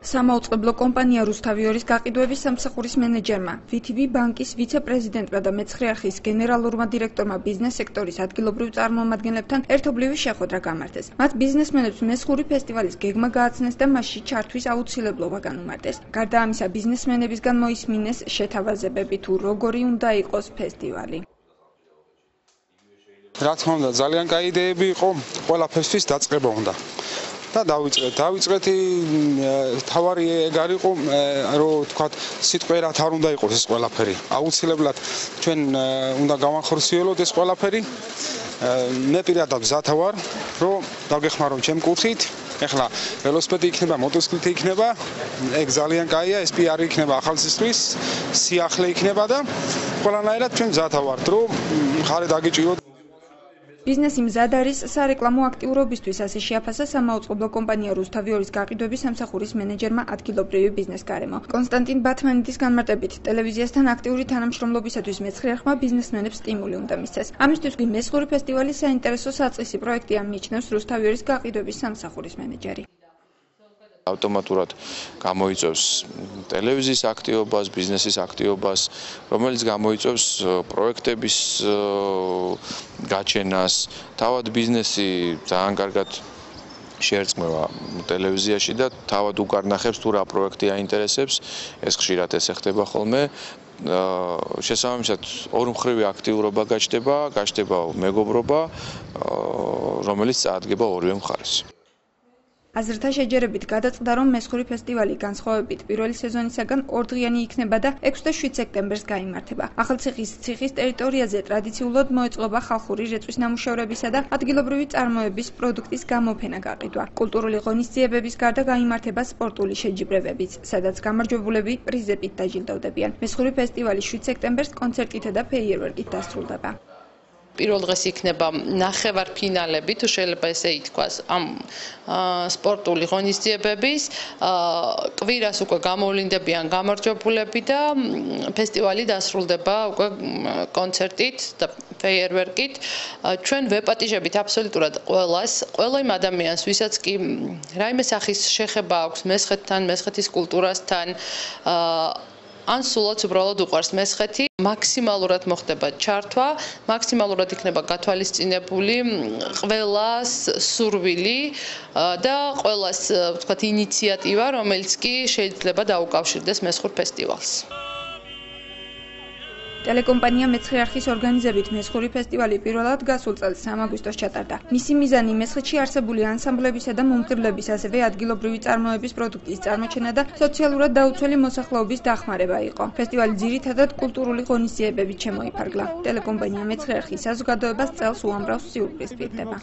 სამაუწყებლო კომპანია რუსთავიორის გაყიდვების სამსახურის მენეჯერმა, VTB ბანკის ვიცე-პრეზიდენტმა და მეცხრე არხის გენერალურმა დირექტორმა ბიზნეს სექტორის ადგილობრივ წარმომადგენლებთან ერთობლივი შეხვედრა გამართეს. მათ ბიზნესმენებს მესხური ფესტივალის გეგმა გააცნეს და მასში ჩართვის აუცილებლობა განუმარტეს. გარდა ამისა, ბიზნესმენებისგან მოისმინეს შეთავაზებები თუ როგორი უნდა იყოს ფესტივალი. რა თქმა უნდა, ძალიან კაი იდეები იყო, ყველაფერთვის დაწყება უნდა. და დავიწყეთ თავარი ეგ არ იყო რომ თქვა სიტყვერად არ უნდა იყოს ეს ყველაფერი აუცილებლად ჩვენ უნდა გავანხორციელოთ ეს ყველაფერი მე პირადად მზათა ვარ რომ დაგეხმაროთ ჩემ კუთხით ეხლა ველოსიპედი იქნება მოტოციკლი იქნება ეგ ძალიან კაია ეს პიარი იქნება ახალცისთვის სიახლე იქნება და ყველანაირად ჩვენ მზათა ვართ რომ მხარე დაგიჭიროთ ბიზნესი მზად არის სარეკლამო აქტიურობისთვის, ასე შეაფასა სამაუწყებლო კომპანია რუსთავიორის გაყიდვების სამსახურის მენეჯერმა ადგილობრივი ბიზნეს-გარემო. კონსტანტინ ბათმანიძის განმარტებით, ტელევიზიასთან აქტიური თანამშრომლობისათვის მეცხრე არხმა ბიზნესმენებს სტიმული უნდა მისცეს. ამისთვის კი მესხური ფესტივალი საინტერესო საწყისი პროექტია, მიიჩნევს რუსთავიორის გაყიდვების სამსახურის მენეჯერი. ავტომატურად გამოიწვევს ტელევიზიის აქტივობას, ბიზნესის აქტივობას, რომელიც გამოიწვევს პროექტების გაჩენას. თავად ბიზნესი ძალიან კარგად შეერწყმება ტელევიზიაში და თავად უკარნახებს თუ რა პროექტი აინტერესებს, ეს ხშირად ესე ხდება ხოლმე. შესაბამისად ორმხრივი აქტიურობა გაჩნდება მეგობრობა, რომელიც წაადგება ორივე მხარეს. აზრთა შეჯერებით გადაწყდა, რომ მესხური ფესტივალი განსხვავებით პირველი სეზონისაგან 2 დღიანი იქნება და 6 და 7 სექტემბერს გაიმართება. ახალციხის ციხის ტერიტორიაზე ტრადიციულად მოეწყობა ხალხური რეწვის ნამუშევრებისა და ადგილობრივი წარმოების პროდუქტის გამოფენა გაყიდვა. კულტურული ღონისძიებების გარდა გაიმართება სპორტული შეჯიბრებებიც, სადაც გამარჯვებულები პრიზებით დაჯილდოვდებიან. მესხური ფესტივალი 7 სექტემბერს კონცერტით და ფეიერვერკით დასრულდება. პირველ დღეს იქნება ნახევარფინალები, თუ შეიძლება ესე ითქვას, ამ სპორტული ღონისძიებების, კვირას უკვე გამოვლინდებიან გამარჯვებულები და ფესტივალი დასრულდება უკვე კონცერტით და ფეიერვერკით. ჩვენ ვეპატიჟებით აბსოლუტურად ყველა იმ ადამიანს, ვისაც კი რაიმე სახის შეხება აქვს მესხეთთან, მესხეთის კულტურასთან, ან სულაც უბრალოდ უყვარს მესხეთი, მაქსიმალურად მოხდება ჩართვა, მაქსიმალურად იქნება გათვალისწინებული ყველას სურვილი და ყველას, ვთქვათ, ინიციატივა, რომელიც კი შეიძლება დაუკავშირდეს მესხურ ფესტივალს. ტელეკომპანია მეცხრე არხის ორგანიზებით მესხური ფესტივალი პირველად გასულ წელს 3 აგვისტოს ჩატარდა. მისი მიზანი მესხეთში არსებული ანსამბლებისა და მომღერლების, ასევე ადგილობრივი წარმოების პროდუქტის წარმოჩენა და სოციალურად დაუცველი მოსახლეობის დახმარება იყო. ფესტივალი ძირითადად კულტურული ღონისძიებებით შემოიფარგლა. ტელეკომპანია მეცხრე არხის საზოგადოებას წელს უამრავ სიურპრიზს პირდება.